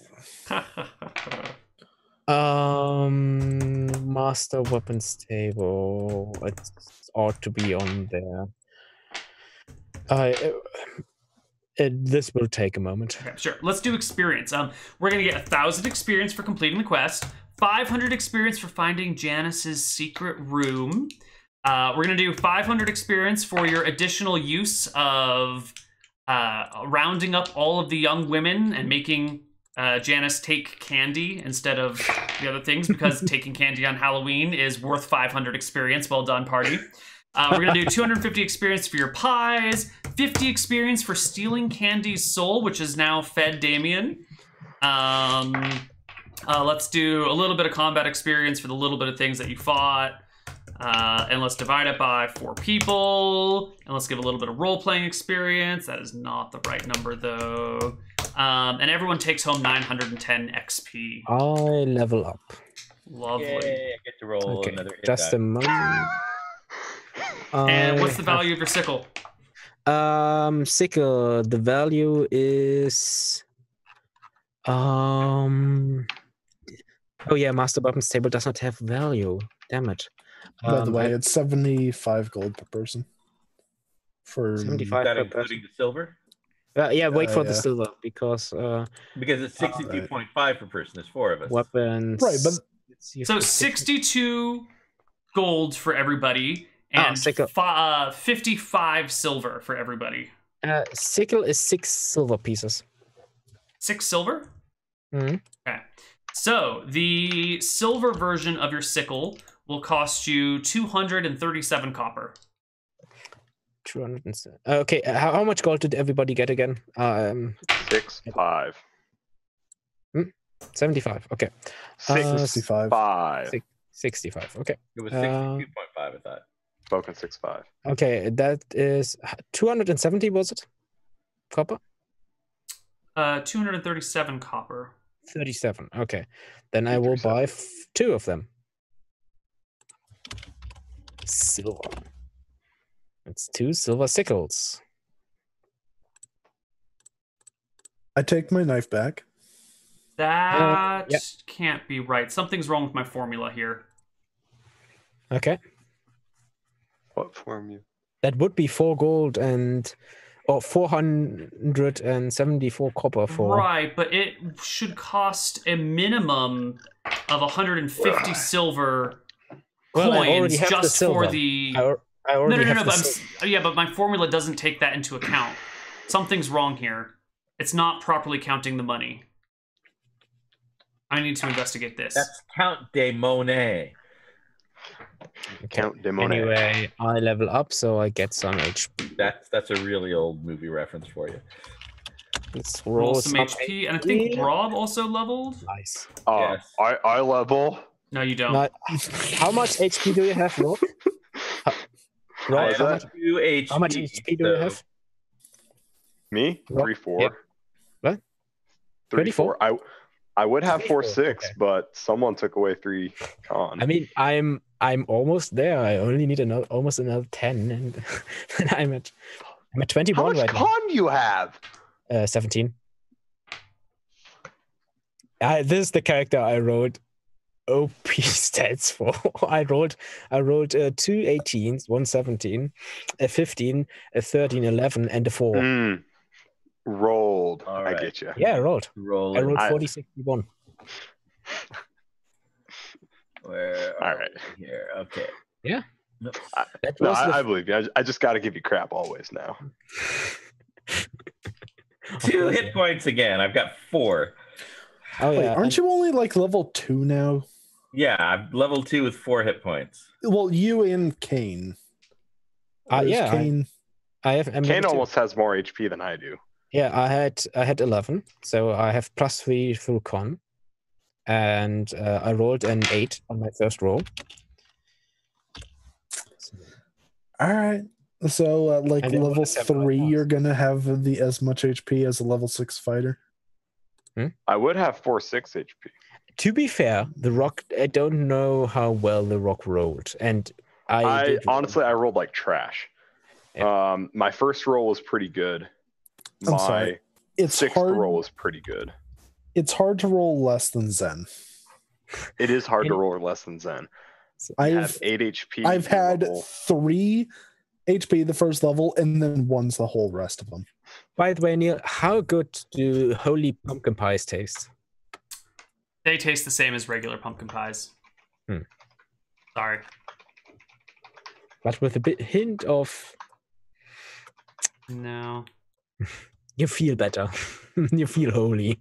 Master weapons table. It ought to be on there. This will take a moment. Okay, sure. Let's do experience. We're gonna get 1,000 experience for completing the quest, 500 experience for finding Janice's secret room. We're gonna do 500 experience for your additional use of rounding up all of the young women and making Janice take candy instead of the other things because taking candy on Halloween is worth 500 experience. Well done, party. We're going to do 250 experience for your pies, 50 experience for stealing Candy's soul, which is now fed Damien. Let's do a little bit of combat experience for the little bit of things that you fought. And let's divide it by 4 people. And let's give a little bit of role-playing experience. That is not the right number, though. And everyone takes home 910 XP. I level up. Lovely. Yay, I get to roll another hit just die. a moment. And what's the value of your sickle? Sickle, the value is oh yeah, Master Weapons table does not have value. Damn it. By the way, it's 75 gold per person. For 75 Is that per including the silver? yeah, wait for the yeah. silver because Because it's 62.5 per person. There's 4 of us. weapons. Right, but So 62 gold for everybody and sickle. 55 silver for everybody. Sickle is 6 silver pieces. 6 silver? Mhm. Okay. So the silver version of your sickle will cost you 237 copper. 207. Okay, how much gold did everybody get again? 6-5. 75. Okay. 65. 6-5. 65. Okay. It was 62.5, I thought. Spoken 6-5. Okay, that is 270, was it? Copper? 237 copper. 37. Okay. Then I will buy 2 of them. Silver. It's 2 silver sickles. I take my knife back. That yeah. can't be right. Something's wrong with my formula here. Okay. What form you? That would be 4 gold and 474 copper for. Right, but it should cost a minimum of 150 silver Well, I already coins have the just silver. for the. I already have the But silver. yeah, but my formula doesn't take that into account. Something's wrong here. It's not properly counting the money. I need to investigate this. That's Count de Monet. Count de Monet. Anyway, I level up, so I get some HP. That's a really old movie reference for you. Let's Roll roll some HP, and I think Rob also leveled. Nice. Yes. I level. No, you don't. Not, how much HP do you have, Rob? Rob, Is how that- much, 2 HP. how much HP do you have? Me? Rob? 3-4. Yep. What? 3-4. I would have 34, 4-6, okay. but someone took away 3 con. I mean, I'm almost there. I only need almost another 10, and I'm at 21 How much right now. con do you have? 17. This is the character I wrote OP stats for. I wrote 2 18s, 1 17, a 15, a 13, 11, and a 4. Rolled. All I right. get you. Yeah, I wrote. Roll I wrote I- 40, 61. Where All are right. we here? Okay. Yeah. No. That No, was the I believe you. I just got to give you crap always now. 2 hit points again. I've got 4. Oh Wait, yeah. aren't you only like level 2 now? Yeah, I'm level 2 with 4 hit points. Well, you and Kane. Whereas Yeah. Kane. I have. I'm Kane level 2. almost has more HP than I do. Yeah, I had 11, so I have +3 through con, and I rolled an 8 on my first roll. All right. So, like And then level what is that right 3, now? you're gonna have as much HP as a level 6 fighter. I would have 4-6 HP. To be fair, the rock. I don't know how well the rock rolled, and I did roll. Honestly, I rolled like trash. Yeah. My first roll was pretty good. I'm My sorry. It's 6th hard. roll was pretty good. It's hard to roll less than Zen. It is hard to And- roll less than Zen. I've Have 8 HP. I've had level. 3 HP the first level, and then 1's the whole rest of them. By the way, Neal, how good do holy pumpkin pies taste? They taste the same as regular pumpkin pies. Sorry. But with a bit hint of No. you feel better, you feel holy.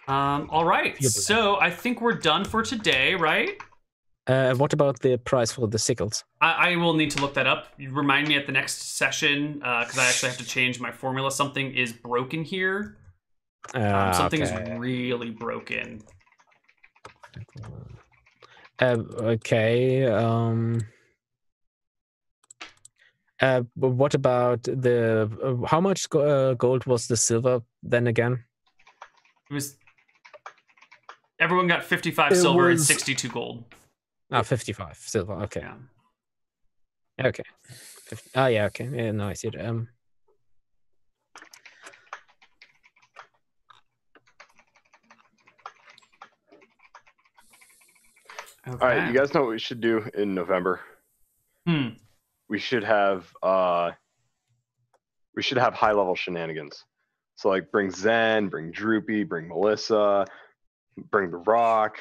All right. So I think we're done for today, right? What about the price for the sickles? I will need to look that up. You remind me at the next session because I actually have to change my formula. Something is broken here. Something is really broken. Okay. But what about the how much gold was the silver then again? It was everyone got 55 silver and 62 gold. 55 silver. Okay. Yeah. Okay. Yeah. Okay. Yeah. No, I see it. Okay. All right, you guys know what we should do in November? We should have high level shenanigans. So like bring Zen, bring Droopy, bring Melissa, bring the Rock.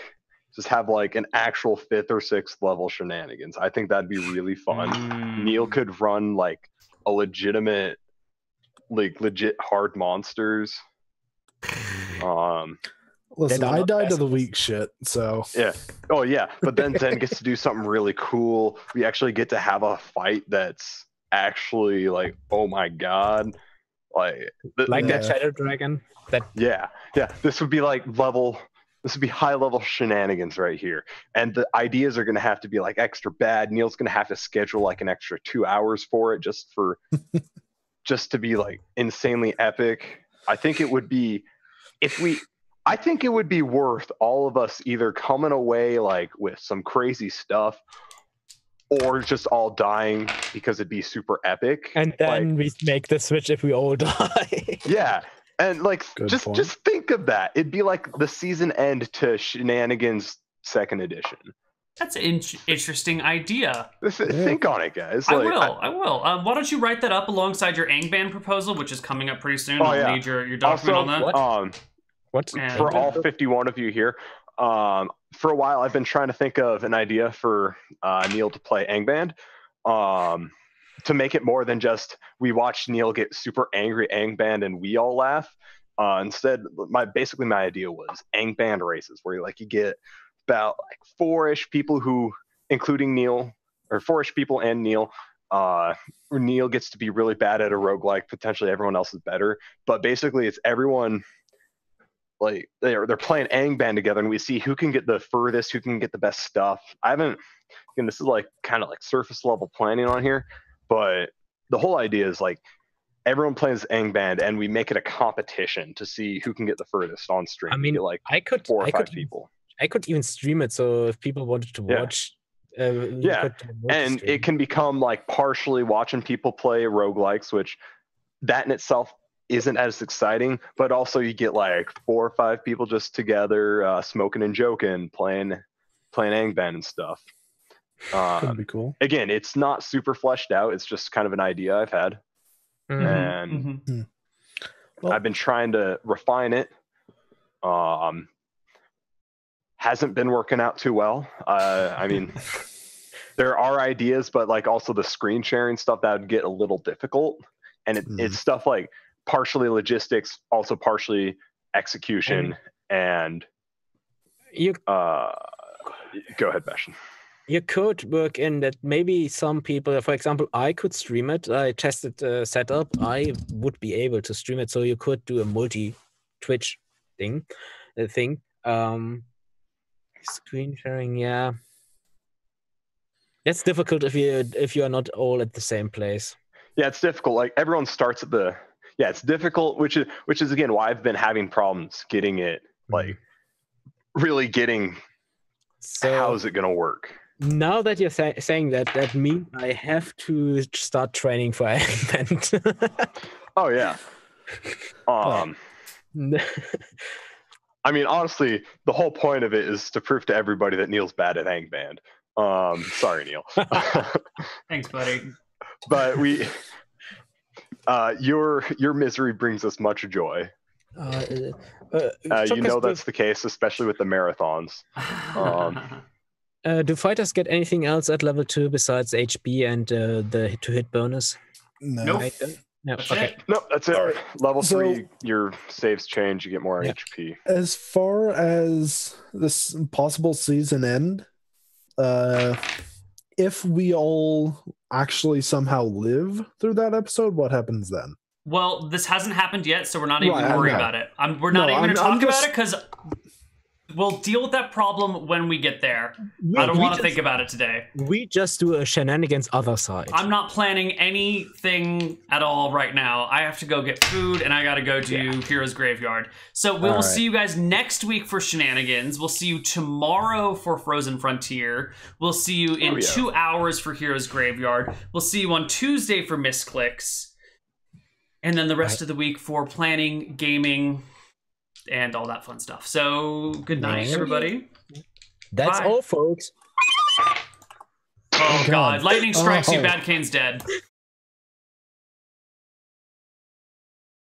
Just have like an actual 5th or 6th level shenanigans. I think that'd be really fun. Neal could run like a legit hard monsters. Listen, I died to the weak shit, so yeah. Oh yeah, but then Zen gets to do something really cool. We actually get to have a fight that's actually like, oh my god, like that Shadow Dragon. Yeah. This would be like This would be high level shenanigans right here, and the ideas are going to have to be like extra bad. Neal's going to have to schedule like an extra 2 hours for it just to be like insanely epic. I think it would be I think it would be worth all of us either coming away like with some crazy stuff or just all dying because it'd be super epic. And then we make the switch if we all die. Yeah. And like just think of that. It'd be like the season end to Shenanigans 2nd edition. That's an interesting idea. Think on it, guys. I will. Why don't you write that up alongside your Angband proposal, which is coming up pretty soon. I'll need your document on that. What? For all 51 of you here, for a while I've been trying to think of an idea for Neal to play Angband, to make it more than just we watch Neal get super angry Angband and we all laugh. Instead, my idea was Angband races, where you get about like 4-ish people who, including Neal, or 4-ish people and Neal. Neal gets to be really bad at a roguelike. Potentially everyone else is better, but basically it's everyone. Like they're playing Angband together, and we see who can get the furthest, who can get the best stuff. This is like kind of like surface level planning on here, but the whole idea is like everyone plays Angband, and we make it a competition to see who can get the furthest on stream. I mean, like I could 4 or 5 people. I could even stream it, so if people wanted to watch, and it can become like partially watching people play roguelikes, which that in itself isn't as exciting, but also you get like 4 or 5 people just together, smoking and joking, playing Angband and stuff. That'd be cool. Again, it's not super fleshed out. It's just kind of an idea I've had, and Well, I've been trying to refine it. Hasn't been working out too well. I mean, there are ideas, but like also the screen sharing stuff that would get a little difficult, and it's stuff like partially logistics, also partially execution, and you go ahead, Bastian. You could work in that maybe some people, for example, I could stream it. I tested the setup. I would be able to stream it, so you could do a multi-Twitch thing. Screen sharing, yeah. That's difficult if you are not all at the same place. Yeah, it's difficult. Like everyone starts at the. Yeah, it's difficult, which is again why I've been having problems getting it, like really getting. So how is it gonna work? Now that you're saying that means I have to start training for Angband. Oh yeah. I mean, honestly, the whole point of it is to prove to everybody that Neal's bad at Angband. Sorry, Neal. Thanks, buddy. But your misery brings us much joy. That's the case, especially with the marathons. Do fighters get anything else at level 2 besides HP and the hit bonus? No. Nope. That's Okay. it. Nope, that's it. All right. Level So- 3, your saves change. You get more Yeah. HP. As far as this possible season end, if we all actually somehow live through that episode, what happens then? Well, this hasn't happened yet, so we're not even Right, going to I worry know. about it. We're not even going to I'm talk about just- it because we'll deal with that problem when we get there. Yeah, I don't we want to just- think about it today. We just do a shenanigans other side. I'm not planning anything at all right now. I have to go get food, and I got to go to Hero's Graveyard. So we will All see you guys next week for Shenanigans. We'll see you tomorrow for Frozen Frontier. We'll see you in 2 hours for Hero's Graveyard. We'll see you on Tuesday for Misclicks. And then the rest of the week for planning, gaming, and all that fun stuff. So good night, Yeah. everybody. That's Bye. all, folks. Oh, God. Lightning strikes you, Oh. Bad Kane's dead.